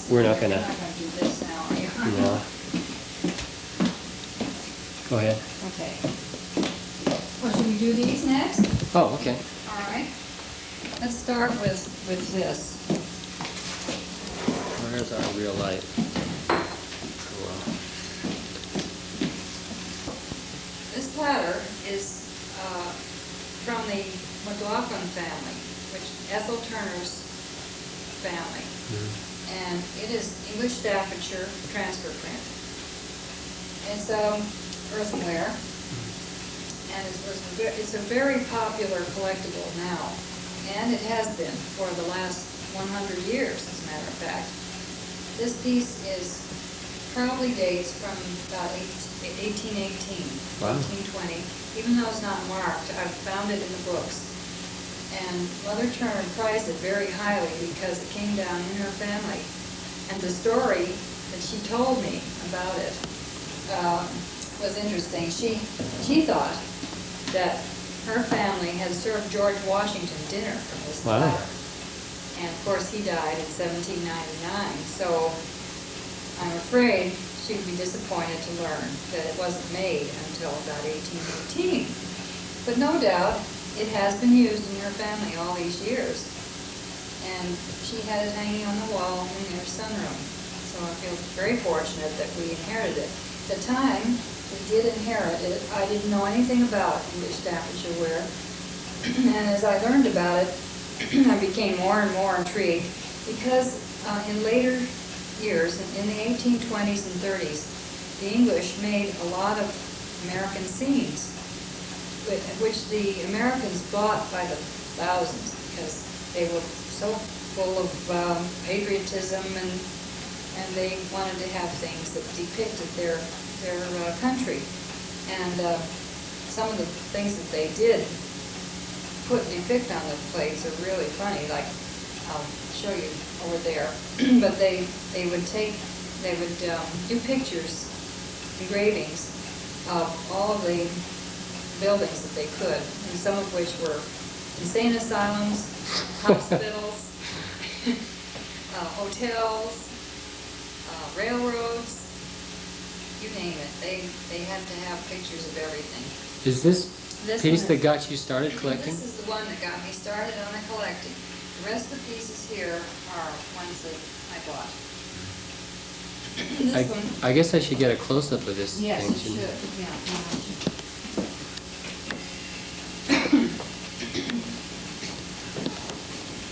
we're not gonna. You're not gonna do this now, are you? No. Go ahead. Okay. Well, should we do these next? Oh, okay. All right. Let's start with this. Where's our real light? Cool. This platter is from the McLaughlin family, which Ethel Turner's family. And it is English Staffordshire transfer print. It's earthenware, and it's a very popular collectible now, and it has been for the last 100 years, as a matter of fact. This piece probably dates from about 1818, Wow. 1820, even though it's not marked. I've found it in the books. And Mother Turner prized it very highly because it came down in her family. And the story that she told me about it was interesting. She thought that her family had served George Washington dinner from this Wow. platter. And of course he died in 1799, so I'm afraid she would be disappointed to learn that it wasn't made until about 1818. But no doubt, it has been used in her family all these years. And she had it hanging on the wall in their sunroom. So I feel very fortunate that we inherited it. At the time we did inherit it, I didn't know anything about English Staffordshire ware. And as I learned about it, I became more and more intrigued because in later years, in the 1820s and 30s, the English made a lot of American scenes, which the Americans bought by the thousands because they were so full of patriotism, and they wanted to have things that depicted their country. And some of the things that they did depict on the plates are really funny. Like, I'll show you over there. But they would do pictures, engravings of all of the buildings that they could, and some of which were insane asylums, hospitals, hotels, railroads, you name it. They had to have pictures of everything. Is this piece that got you started collecting? This is the one that got me started on the collecting. The rest of the pieces here are ones that I bought. This one. I guess I should get a close-up of this Yes, thing. you should. Yeah.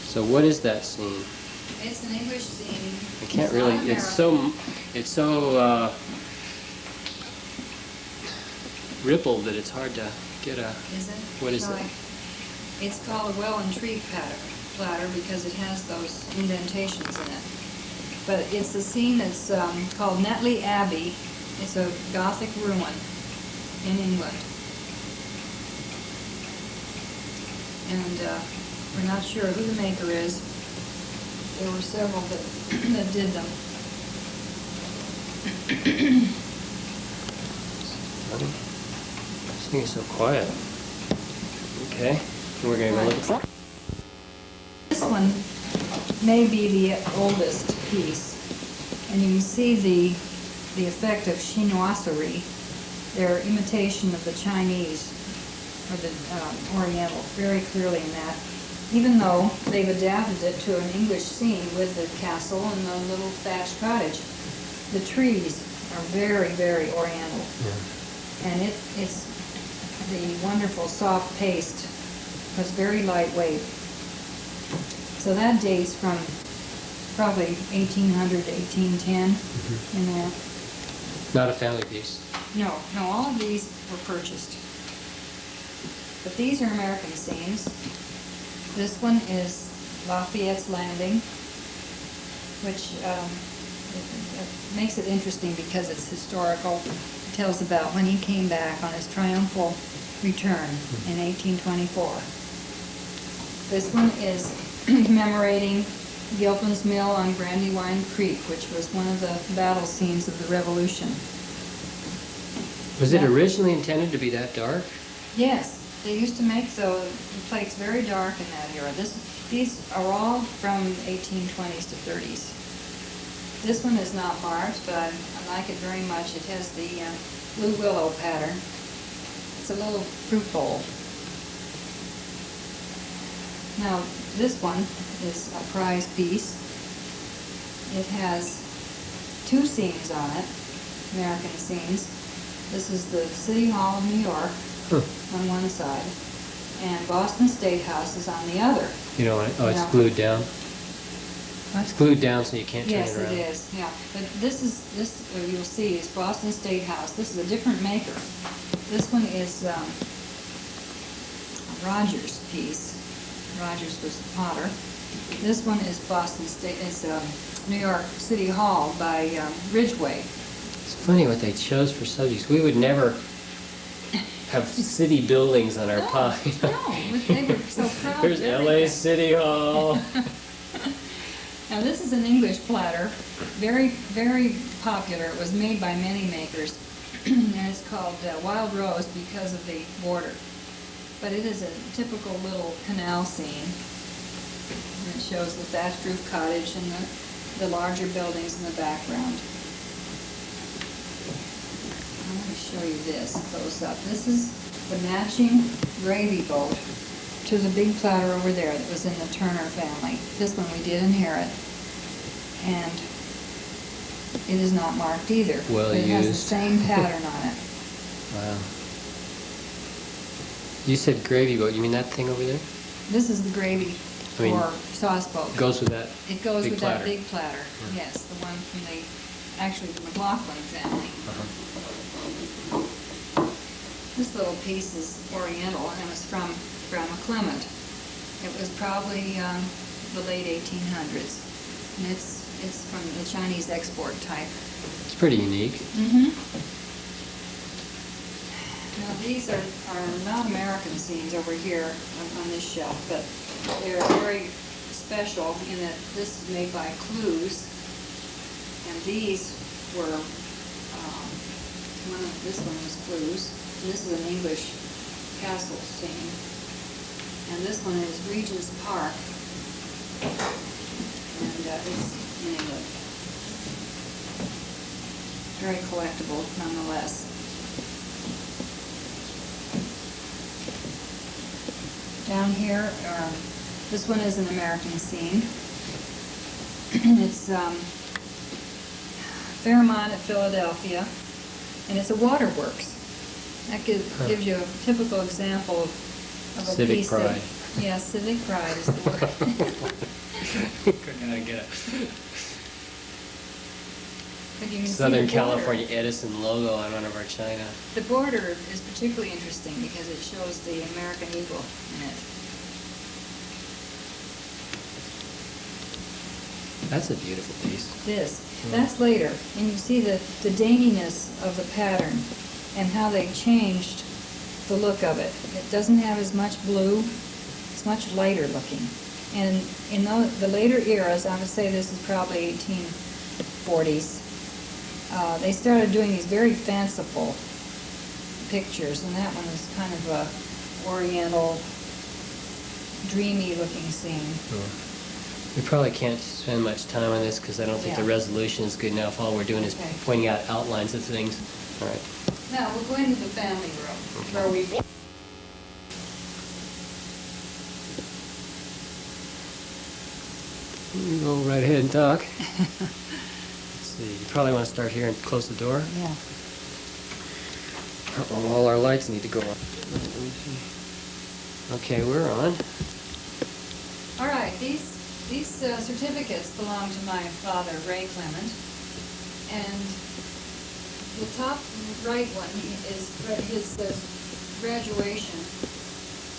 So what is that scene? It's an English scene. I can't It's really. not It's so rippled that it's hard to get a. Is it? What is Shall it? It's called a well-intrigued platter because it has those indentations in it. But it's a scene that's called Netley Abbey. It's a Gothic ruin in England. And we're not sure who the maker is. There were several that did them. This thing is so quiet. Okay, we're gonna go look at. This one may be the oldest piece, and you can see the effect of chinoiserie, their imitation of the Chinese or the Oriental, very clearly in that. Even though they've adapted it to an English scene with the castle and the little thatched cottage, the trees are very, very Oriental. Yeah. And it's the wonderful soft paste was very lightweight. So that dates from probably 1800 to 1810 in there. Not a family piece. No, all of these were purchased. But these are American scenes. This one is Lafayette's Landing, which it makes it interesting because it's historical. It tells about when he came back on his triumphal return in 1824. This one is commemorating Gilpin's Mill on Brandywine Creek, which was one of the battle scenes of the Revolution. Was it originally intended to be that dark? Yes, they used to make the plates very dark in that era. These are all from 1820s to 30s. This one is not marked, but I like it very much. It has the blue willow pattern. It's a little fruit bowl. Now, this one is a prize piece. It has two scenes on it, American scenes. This is the City Hall of New York on one side, and Boston State House is on the other. You know what? Oh, it's Yeah. glued down. What? It's glued down so you can't turn Yes, it around. it is, yeah. But this you'll see, is Boston State House. This is a different maker. This one is a Rogers piece. Rogers was the potter. This one is Boston State, it's New York City Hall by Ridgway. It's funny what they chose for subjects. We would never have city buildings on our pie. No, they were so proud. There's of LA everything. City Hall. Now this is an English platter, very, very popular. It was made by many makers, and it's called Wild Rose because of the border. But it is a typical little canal scene. And it shows the thatched roof cottage and the larger buildings in the background. I'm going to show you this close up. This is the matching gravy boat to the big platter over there that was in the Turner family. This one we did inherit, and it is not marked either. Well It has the used. same pattern on it. Wow. You said gravy boat. You mean that thing over there? This is the gravy I mean, or sauce boat. Goes with that. It goes big with platter. that big platter. Yes, the one from actually the McLaughlin family. This little piece is oriental, and it was from Grandma Clement. It was probably the late 1800s, and it's from the Chinese export type. It's pretty unique. Now these are not American scenes over here on this shelf, but they're very special in that this is made by Clues, and these were this one was Clues, and this is an English castle scene, and this one is Regent's Park, and it's in England. Very collectible nonetheless. Down here, this one is an American scene. It's Fairmont at Philadelphia, and it's a waterworks. That gives you a typical example of a Civic piece pride. Yeah, civic pride is the word. Couldn't get it. But you can see Southern the border. California Edison logo on one of our china. The border is particularly interesting because it shows the American eagle in it. That's a beautiful piece. That's later, and you see the daintiness of the pattern and how they changed the look of it. It doesn't have as much blue, it's much lighter looking. And in the later eras, I would say this is probably 1840s, they started doing these very fanciful pictures, and that one is kind of a oriental, dreamy looking scene. We probably can't spend much time on this because I don't think the Yeah. resolution is good enough. All we're doing is Okay. pointing out outlines of things. All right. Now, we'll go into the family room, where we... You go right ahead and talk. Let's see. You probably want to start here and close the door. Yeah. Uh-oh, all our lights need to go on. Let me see. Okay, we're on. All right, these certificates belong to my father, Ray Clement, and the top right one is his graduation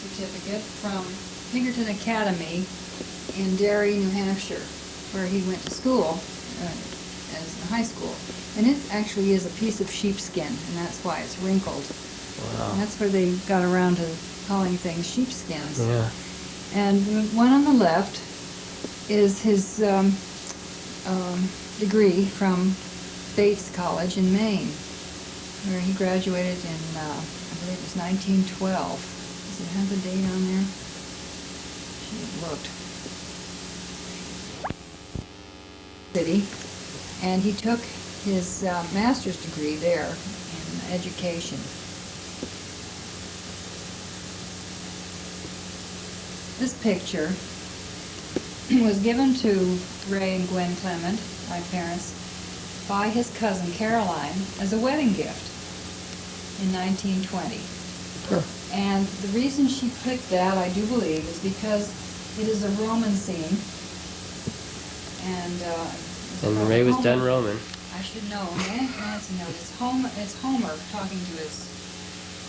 certificate from Pinkerton Academy in Derry, New Hampshire, where he went to school as a high school. And it actually is a piece of sheepskin, and that's why it's wrinkled. Wow. And that's where they got around to calling things sheepskins. Yeah. And the one on the left is his degree from Bates College in Maine, where he graduated in, I believe it was 1912. Does it have the date on there? Should have looked. City. And he took his master's degree there in education. This picture was given to Ray and Gwen Clement, my parents, by his cousin Caroline as a wedding gift in 1920. Huh. And the reason she picked that, I do believe, is because it is a Roman scene. And Ray was Homer, done Roman. I should know. Nancy knows. It's Homer talking to his.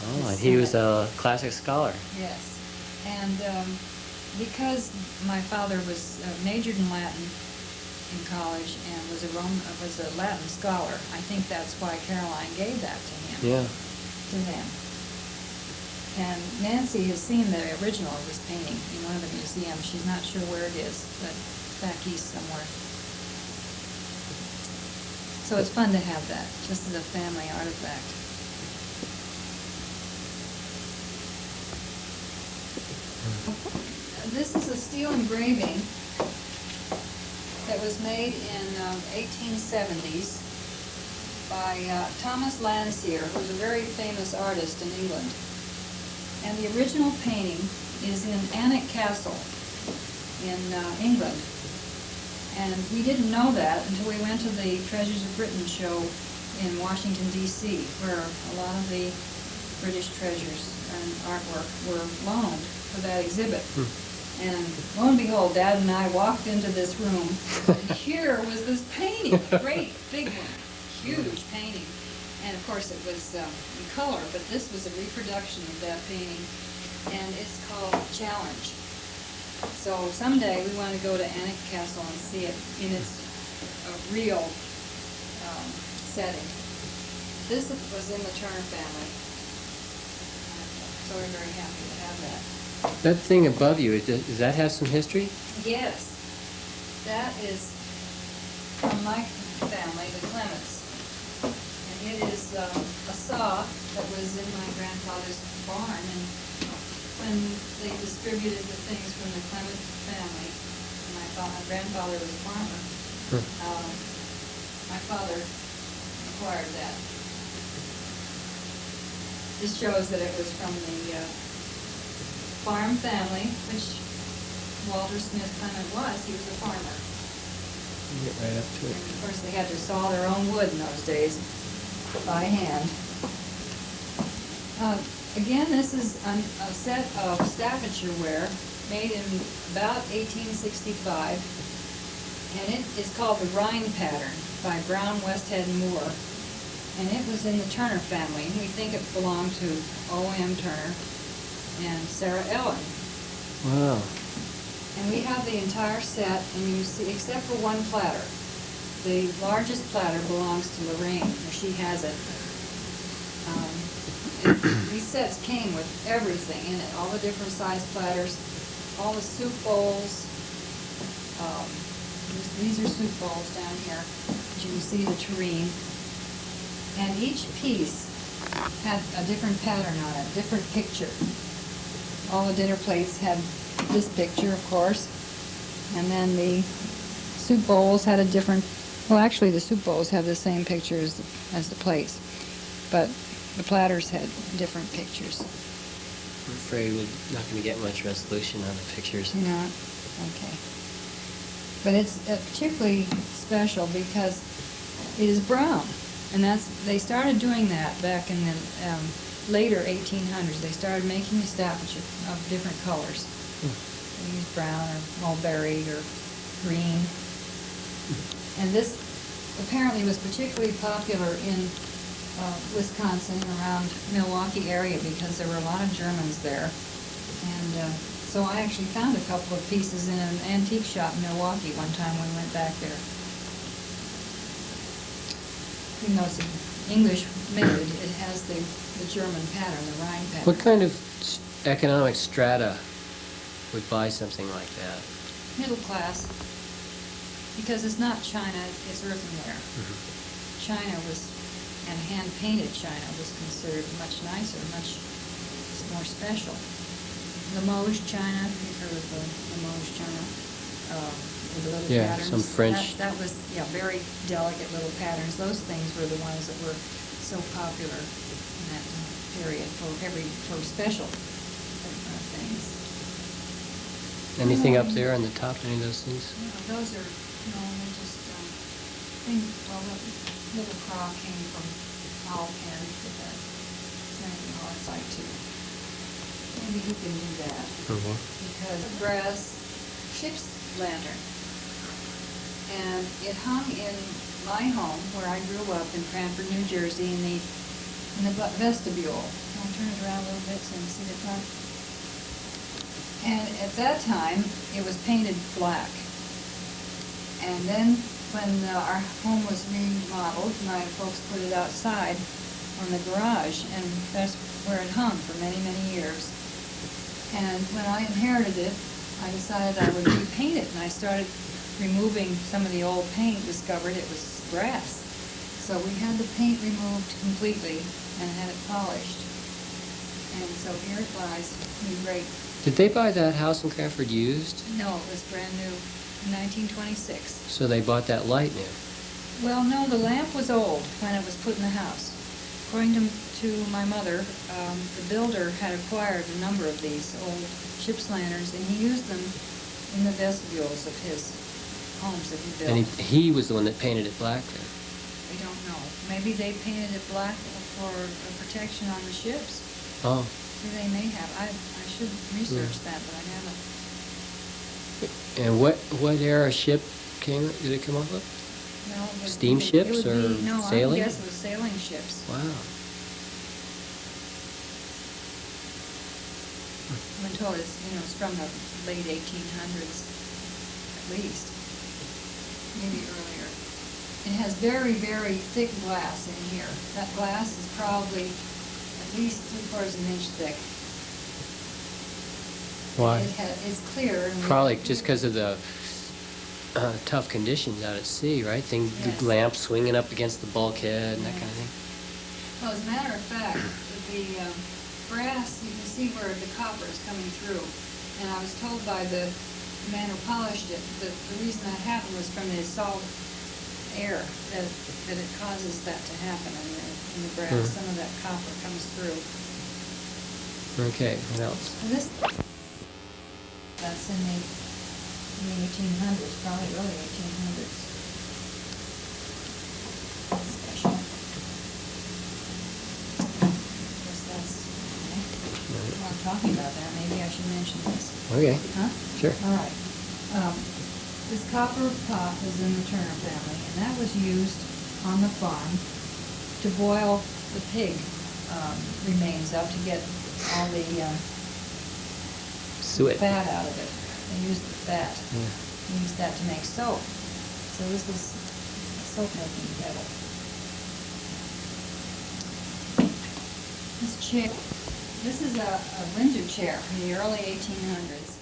Oh, his and he was son. a classic scholar. Yes, and because my father was majored in Latin in college and was a Latin scholar, I think that's why Caroline gave that to him. Yeah. To them. And Nancy has seen the original of this painting in one of the museums. She's not sure where it is, but back east somewhere. So it's fun to have that, just as a family artifact. This is a steel engraving that was made in 1870s by Thomas Landseer, who's a very famous artist in England. And the original painting is in Alnwick Castle in England. And we didn't know that until we went to the Treasures of Britain show in Washington, D.C., where a lot of the British treasures and artwork were loaned for that exhibit. And lo and behold, Dad and I walked into this room, and here was this painting, great big one, huge painting. And of course it was in color, but this was a reproduction of that painting, and it's called Challenge. So someday we want to go to Alnwick Castle and see it in its real setting. This was in the Turner family. So we're very happy to have that. That thing above you, does that have some history? Yes, that is from my family, the Clements. And it is a saw that was in my grandfather's barn. And when they distributed the things from the Clement family, my grandfather was a farmer, my father acquired that. This shows that it was from the farm family, which Walter Smith Clement was. He was a farmer. Get right up to it. And of course, they had to saw their own wood in those days by hand. Again, this is a set of Staffordshire ware made in about 1865, and it is called the Rhine Pattern by Brown, Westhead, and Moore. And it was in the Turner family. We think it belonged to O.M. Turner and Sarah Ellen. Wow. And we have the entire set, and you see, except for one platter. The largest platter belongs to Lorraine, or she has it. These sets came with everything in it, all the different size platters, all the soup bowls. These are soup bowls down here. As you can see the tureen. And each piece had a different pattern on it, different picture. All the dinner plates had this picture, of course, and then the soup bowls had a different, well, actually the soup bowls have the same picture as the plates, but the platters had different pictures. I'm afraid we're not going to get much resolution on the pictures. You know, okay. But it's particularly special because it is brown, and they started doing that back in the later 1800s. They started making the Staffordshire of different colors. They used brown or mulberry or green. And this apparently was particularly popular in Wisconsin, around Milwaukee area, because there were a lot of Germans there. And so I actually found a couple of pieces in an antique shop in Milwaukee one time when we went back there. Even though it's English made, it has the German pattern, the Rhine pattern. What kind of economic strata would buy something like that? Middle class, because it's not China, it's earthenware. China was, and hand-painted China was considered much nicer, much more special. Limoges China, you've heard of the Limoges China. with the little Yeah, patterns. some French- That was, yeah, very delicate little patterns. Those things were the ones that were so popular in that period for special things. Anything up there on the top, any of those things? No, those are, no, they're just, well, the little claw came from Owl Pen, but that's anything on its side too. Maybe he can do that. Because of brass ship's lantern. And it hung in my home, where I grew up in Cranford, New Jersey, in the vestibule. I'll turn it around a little bit so you can see the top. And at that time, it was painted black. And then, when our home was remodeled, my folks put it outside on the garage, and that's where it hung for many, many years. And when I inherited it, I decided I would repaint it, and I started removing some of the old paint, discovered it was brass. So we had the paint removed completely and had it polished. And so here it lies in great. Did they buy that house in Cranford used? No, it was brand new in 1926. So they bought that light new? Well, no, the lamp was old when it was put in the house. According to my mother, the builder had acquired a number of these old ship's lanterns, and he used them in the vestibules of his homes that he built. And he was the one that painted it black then? I don't know. Maybe they painted it black for protection on the ships. Oh. See, they may have. I should research that, but I haven't. And what era ship did it come off of? No, Steamships or no, sailing? I guess it was sailing ships. Wow. I've been told it's from the late 1800s, at least, maybe earlier. It has very, very thick glass in here. That glass is probably at least 3/4 of an inch thick. Why? It's clear. And Probably just because of the tough conditions out at sea, right? Yes. The lamp swinging up against the bulkhead and that kind of thing. Well, as a matter of fact, the brass, you can see where the copper is coming through. And I was told by the man who polished it that the reason that happened was from the salt air, that it causes that to happen in the brass. Some of that copper comes through. Okay, what else? And that's in the 1800s, probably early 1800s. Special. Guess that's, while I'm talking about that, maybe I should mention this. Okay, Huh? sure. All right. This copper pot is in the Turner family, and that was used on the farm to boil the pig remains up to get all the Suet. fat out of it. They used the fat. Yeah. They used that to make soap. So this was a soap-making kettle. This chair, this is a Windsor chair from the early 1800s.